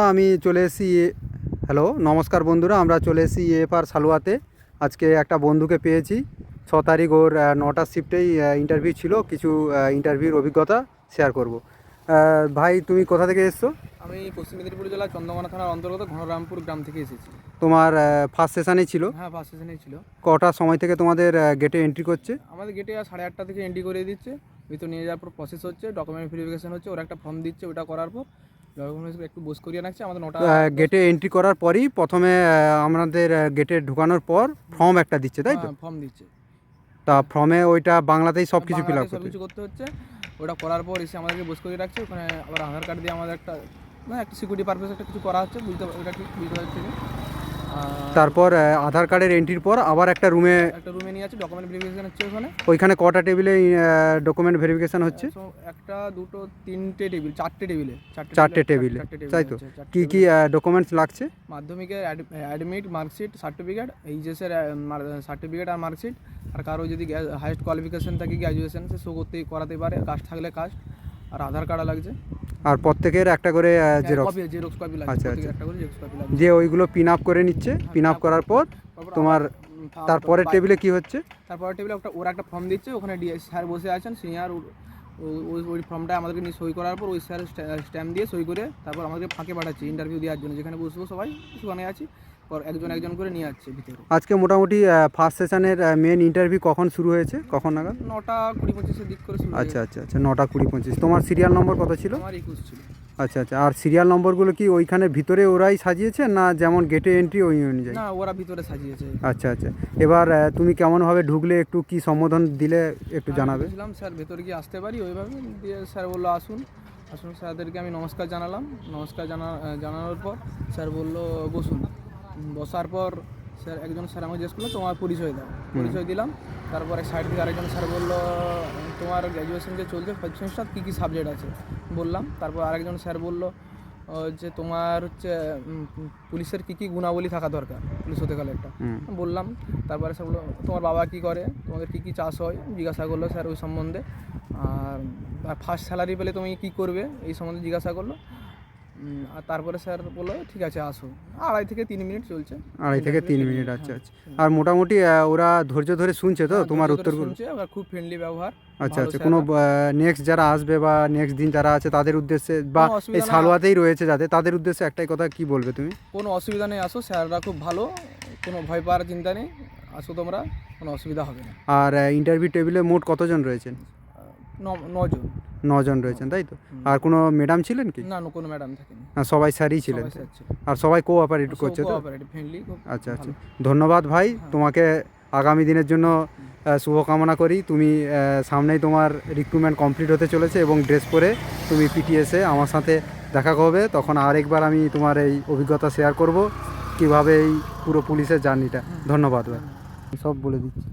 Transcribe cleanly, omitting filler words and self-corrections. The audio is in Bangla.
আমি চলে এসেছি হ্যালো নমস্কার বন্ধুরা, আমরা চলে এসেছি এফআর সালুয়াতে। আজকে একটা বন্ধুকে পেয়েছি 6 তারিখ, ওর 9টার শিফটেই ইন্টারভিউ ছিল। কিছু ইন্টারভিউর অভিজ্ঞতা শেয়ার করব। ভাই, তুমি কোথা থেকে এসছো? আমি পশ্চিম মেদিনীপুর জেলার চন্দ্রকোনা থানার অন্তর্গত ঘনরামপুর গ্রাম থেকে এসেছি। তোমার ফার্স্ট সেশনেই ছিল? হ্যাঁ, ফার্স্ট সেশনেই ছিল। কটার সময় থেকে তোমাদের গেটে এন্ট্রি করছে? আমাদের গেটে 8:30 থেকে এন্ট্রি করে দিচ্ছে। ভিতর নিয়ে যাওয়ার পর প্রসেস হচ্ছে, ডকুমেন্ট ভেরিফিকেশন হচ্ছে, ওরা একটা ফর্ম দিচ্ছে, ওটা করার পর ডকুমেন্টস একটু বস করিয়ে রাখছে। আমাদের 9টা গেটে এন্ট্রি করার পরই প্রথমে আমাদের গেটে ঢোকানোর পর ফর্ম একটা দিচ্ছে, তাই তো? ফর্ম দিচ্ছে। তা ফর্মে ওইটা বাংলাতেই সব কিছু ফিল আপ করতে হচ্ছে। ওটা করার পর এসে আমাদেরকে বস করিয়ে রাখছে। ওখানে আবার আধার কার্ড দিয়ে আমাদের একটা সিকিউরিটি পারপাস একটা কিছু করা হচ্ছে, ওটা ঠিক বুঝতে পারছি না। তারপর আধার কার্ডের এন্ট্রির পর আবার একটা রুমে নিয়ে আছে, ডকুমেন্ট ভেরিফিকেশন হচ্ছে। ওইখানে কটা টেবিলে ডকুমেন্ট ভেরিফিকেশন হচ্ছে? একটা, দুটো, তিনটে টেবিল, চারটে টেবিলে, তাই তো? কি কি ডকুমেন্টস লাগছে? মাধ্যমিকের অ্যাডমিট, মার্কশিট, সার্টিফিকেট, এইচএসের সার্টিফিকেট আর মার্কশিট। আর কারো যদি হাইয়েস্ট কোয়ালিফিকেশন থাকে, গ্র্যাজুয়েশন, সে শো করাতে পারে। কাস্ট থাকলে কাস্ট, আর আধার কার্ড লাগছে। আর প্রত্যেকের একটা করে জেরক্স কপি লাগছে। আচ্ছা, একটা করে জেরক্স কপি লাগছে। যে ওইগুলো পিন আপ করে নিচ্ছে। পিন আপ করার পর তোমার তারপরের টেবিলে কি হচ্ছে? তারপরের টেবিলে ওরা একটা ফর্ম দিচ্ছে। ওখানে স্যার বসে আছেন, সিনিয়র। ওই ফর্মটা আমাদেরকে নিয়ে সই করার পর ওই স্যার স্ট্যাম্প দিয়ে সই করে তারপর আমাদেরকে ফাঁকে পাঠাচ্ছে ইন্টারভিউ দেওয়ার জন্য, যেখানে বসবো সবাই। সেখানে আছি, পর একজন একজন করে নিয়ে যাচ্ছে ভিতরে। আজকে মোটামুটি ফার্স্ট সেশনের মেন ইন্টারভিউ কখন শুরু হয়েছে, কখন নাগাদ? 9:20-25 দিক করে শুরু। আচ্ছা, 9:20-25। তোমার সিরিয়াল নম্বর কত ছিল? আমার 21 ছিল। আচ্ছা। আর সিরিয়াল নম্বরগুলো কি ওইখানে ভিতরে ওরাই সাজিয়েছে, না যেমন গেটে এন্ট্রি ওই অনুযায়ী? না, ওরা ভিতরে সাজিয়েছে। আচ্ছা। এবার তুমি কেমনভাবে ঢুকলে, একটু কি সম্বোধন দিলে একটু জানাবে? বলছিলাম, স্যার ভেতরে কি আসতে পারি? ওইভাবে দিয়ে স্যার বললো আসুন। স্যারদেরকে আমি নমস্কার জানালাম। জানানোর পর স্যার বললো বসুন। বসার পর একজন স্যার আমাকে জিজ্ঞেস করলো তোমার পরিচয় দাও। পরিচয় দিলাম। তারপরে সাইড থেকে আরেকজন স্যার বললো তোমার গ্র্যাজুয়েশন যে চলছে ফার্স্ট সেমিস্টার, কী কী সাবজেক্ট আছে বললাম। তারপর আরেকজন স্যার বললো যে তোমার হচ্ছে পুলিশের কী কী গুণাবলী থাকা দরকার পুলিশ হতে গেলে একটা বললাম। তারপরে স্যার বললো তোমার বাবা কী করে, তোমাদের কী কী চাষ হয় জিজ্ঞাসা করলো স্যার ওই সম্বন্ধে। আর ফার্স্ট স্যালারি পেলে তুমি কী করবে এই সম্বন্ধে জিজ্ঞাসা করলো। আর তারপরে স্যার বললো ঠিক আছে আসো। 2.5 থেকে 3 মিনিট চলছে। 2.5 থেকে 3 মিনিট। আচ্ছা। আর মোটামুটি ওরা ধৈর্য ধরে শুনছে তো তোমার উত্তরগুলো? শুনছে, খুব ফ্রেন্ডলি ব্যবহার। আচ্ছা। কোনো নেক্সট যারা আসবে বা নেক্সট দিন যারা আছে তাদের উদ্দেশ্যে, বা এই সালোয়াতেই রয়েছে যাদের, তাদের উদ্দেশ্যে একটাই কথা কি বলবে তুমি? কোনো অসুবিধা নেই, আসো। স্যাররা খুব ভালো, কোনো ভয় পাওয়ার চিন্তা নেই। আসো তোমরা, কোনো অসুবিধা হবে না। আর ইন্টারভিউ টেবিলে মোট কতজন রয়েছেন? 9 জন রয়েছেন, তাই তো? আর কোনো ম্যাডাম ছিলেন কি? না, কোনো ম্যাডাম থাকেনি। সবাই স্যারই ছিলেন? আর সবাই কোঅপারেট করছে তো? ফ্রেন্ডলি। আচ্ছা। ধন্যবাদ ভাই, তোমাকে আগামী দিনের জন্য শুভকামনা করি। তুমি সামনেই তোমার রিক্রুটমেন্ট কমপ্লিট হতে চলেছে এবং ড্রেস পরে তুমি পিটিএসে আমার সাথে দেখা হবে। তখন আরেকবার আমি তোমার এই অভিজ্ঞতা শেয়ার করব, কীভাবে এই পুরো পুলিশের জার্নিটা। ধন্যবাদ ভাই, সব বলে দিচ্ছি।